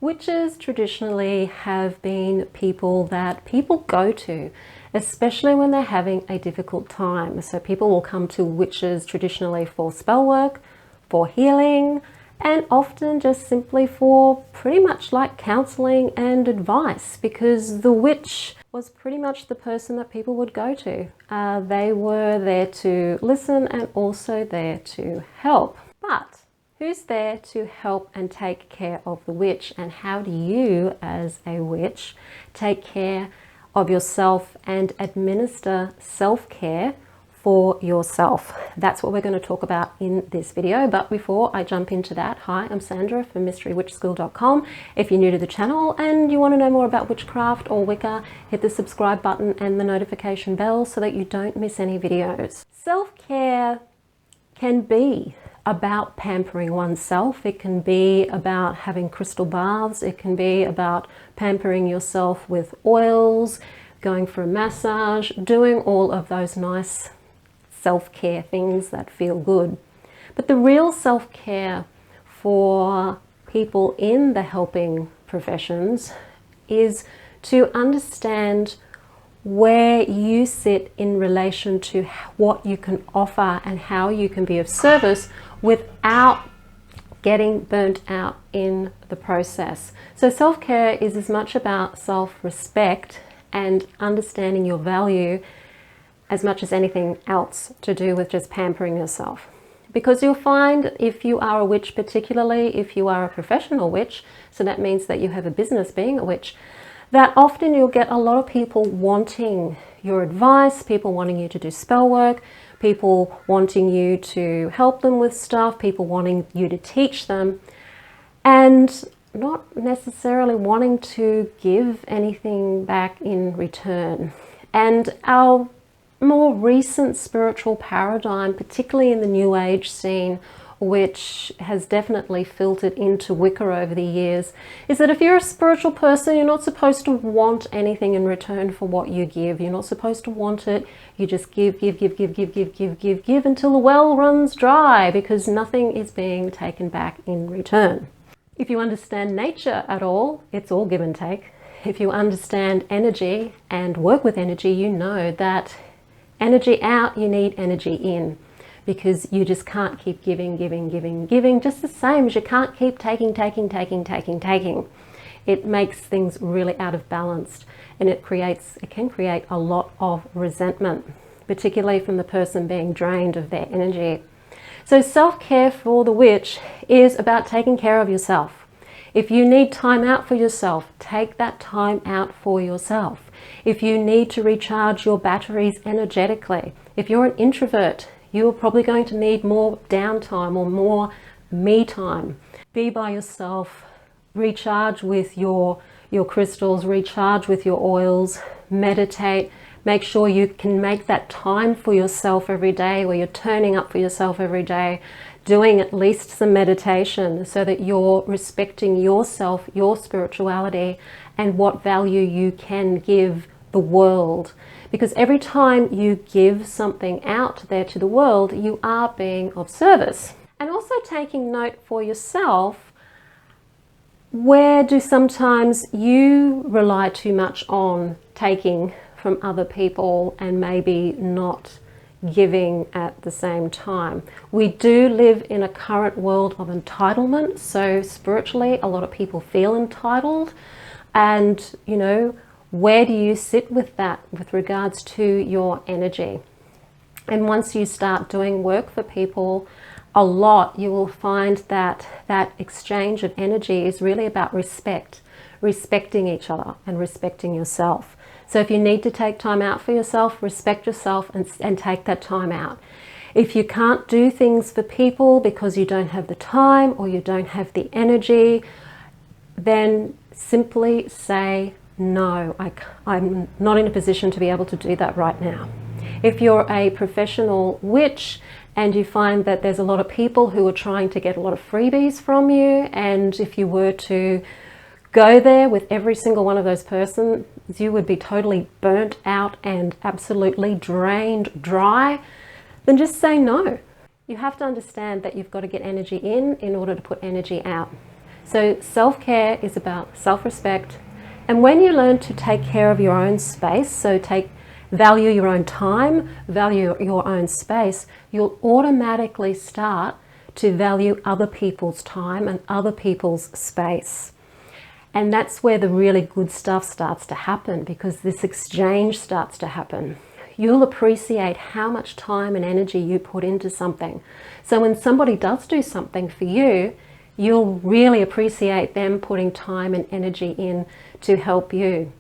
Witches traditionally have been people that people go to, especially when they're having a difficult time. So people will come to witches traditionally for spell work, for healing, and often just simply for pretty much like counseling and advice, because the witch was pretty much the person that people would go to. They were there to listen and also there to help. But who's there to help and take care of the witch, and how do you as a witch take care of yourself and administer self-care for yourself? That's what we're going to talk about in this video. But before I jump into that, hi, I'm Sandra from MysteryWitchSchool.com. If you're new to the channel and you want to know more about witchcraft or Wicca, hit the subscribe button and the notification bell so that you don't miss any videos. Self-care can be about pampering oneself. It can be about having crystal baths. It can be about pampering yourself with oils, going for a massage, doing all of those nice self-care things that feel good. But the real self-care for people in the helping professions is to understand where you sit in relation to what you can offer and how you can be of service without getting burnt out in the process. So self-care is as much about self-respect and understanding your value as much as anything else to do with just pampering yourself. Because you'll find, if you are a witch, particularly if you are a professional witch, so that means that you have a business being a witch, that often you'll get a lot of people wanting your advice, people wanting you to do spell work, people wanting you to help them with stuff, people wanting you to teach them, and not necessarily wanting to give anything back in return. And our more recent spiritual paradigm, particularly in the New Age scene, which has definitely filtered into Wicca over the years, is that if you're a spiritual person, you're not supposed to want anything in return for what you give. You're not supposed to want it. You just give until the well runs dry, because nothing is being taken back in return. If you understand nature at all, it's all give and take. If you understand energy and work with energy, you know that energy out, you need energy in, because you just can't keep giving, just the same as you can't keep taking. It makes things really out of balance, and it can create a lot of resentment, particularly from the person being drained of their energy. So self-care for the witch is about taking care of yourself. If you need time out for yourself, take that time out for yourself. If you need to recharge your batteries energetically, if you're an introvert, you're probably going to need more downtime or more me time. Be by yourself, recharge with your crystals, recharge with your oils, meditate. Make sure you can make that time for yourself every day, where you're turning up for yourself every day, doing at least some meditation, so that you're respecting yourself, your spirituality, and what value you can give the world. Because every time you give something out there to the world, you are being of service. And also taking note for yourself, where do sometimes you rely too much on taking from other people and maybe not giving at the same time? We do live in a current world of entitlement. So spiritually, a lot of people feel entitled. And, you know, where do you sit with that with regards to your energy? And once you start doing work for people a lot, you will find that that exchange of energy is really about respect, respecting each other and respecting yourself. So if you need to take time out for yourself, respect yourself and take that time out. If you can't do things for people because you don't have the time or you don't have the energy, then simply say, no, I'm not in a position to be able to do that right now. If you're a professional witch and you find that there's a lot of people who are trying to get a lot of freebies from you, and if you were to go there with every single one of those persons, you would be totally burnt out and absolutely drained dry, then just say no. You have to understand that you've got to get energy in order to put energy out. So self-care is about self-respect. And when you learn to take care of your own space, so value your own time, value your own space, you'll automatically start to value other people's time and other people's space. And that's where the really good stuff starts to happen, because this exchange starts to happen. You'll appreciate how much time and energy you put into something. So when somebody does do something for you, you'll really appreciate them putting time and energy in to help you.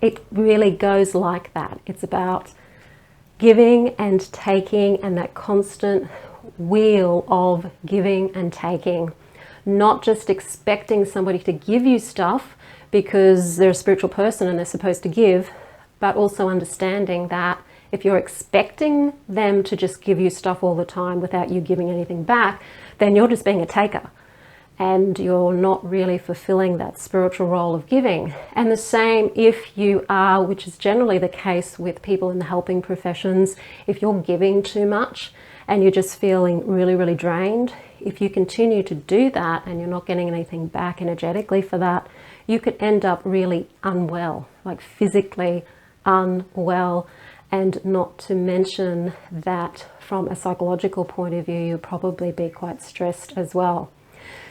It really goes like that. It's about giving and taking, and that constant wheel of giving and taking. Not just expecting somebody to give you stuff because they're a spiritual person and they're supposed to give, but also understanding that if you're expecting them to just give you stuff all the time without you giving anything back, then you're just being a taker. And you're not really fulfilling that spiritual role of giving. And the same if you are, which is generally the case with people in the helping professions, if you're giving too much and you're just feeling really, really drained, if you continue to do that and you're not getting anything back energetically for that, you could end up really unwell, like physically unwell. And not to mention that from a psychological point of view, you'll probably be quite stressed as well.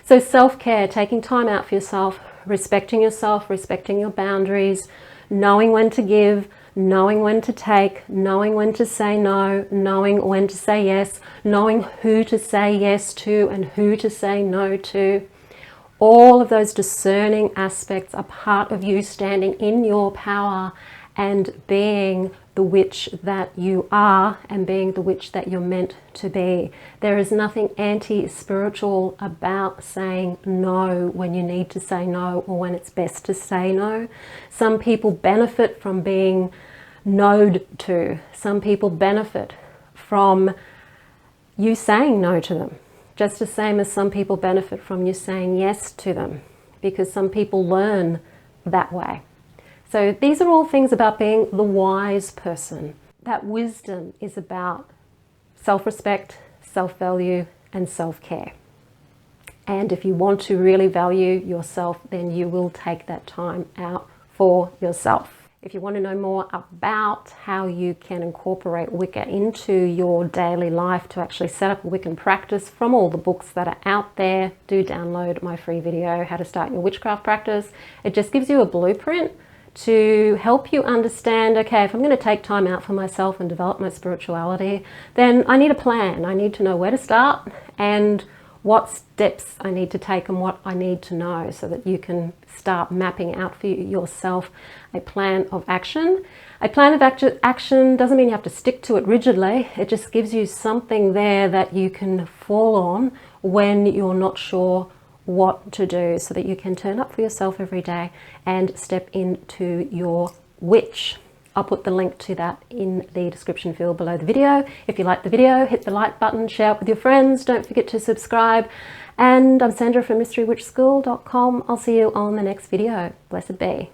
So self-care, taking time out for yourself, respecting your boundaries, knowing when to give, knowing when to take, knowing when to say no, knowing when to say yes, knowing who to say yes to and who to say no to. All of those discerning aspects are part of you standing in your power and being the witch that you are and being the witch that you're meant to be. There is nothing anti-spiritual about saying no when you need to say no or when it's best to say no. Some people benefit from being noed to. Some people benefit from you saying no to them, just the same as some people benefit from you saying yes to them, because some people learn that way. So these are all things about being the wise person. That wisdom is about self-respect, self-value, and self-care. And if you want to really value yourself, then you will take that time out for yourself. If you want to know more about how you can incorporate Wicca into your daily life to actually set up a Wiccan practice from all the books that are out there, do download my free video, How to Start Your Witchcraft Practice. It just gives you a blueprint to help you understand, okay, if I'm going to take time out for myself and develop my spirituality, then I need a plan. I need to know where to start and what steps I need to take and what I need to know, so that you can start mapping out for yourself a plan of action. A plan of action doesn't mean you have to stick to it rigidly. It just gives you something there that you can fall on when you're not sure what to do, so that you can turn up for yourself every day and step into your witch. I'll put the link to that in the description field below the video. If you like the video, hit the like button, share it with your friends, don't forget to subscribe. And I'm Sandra from mysterywitchschool.com. I'll see you on the next video. Blessed be.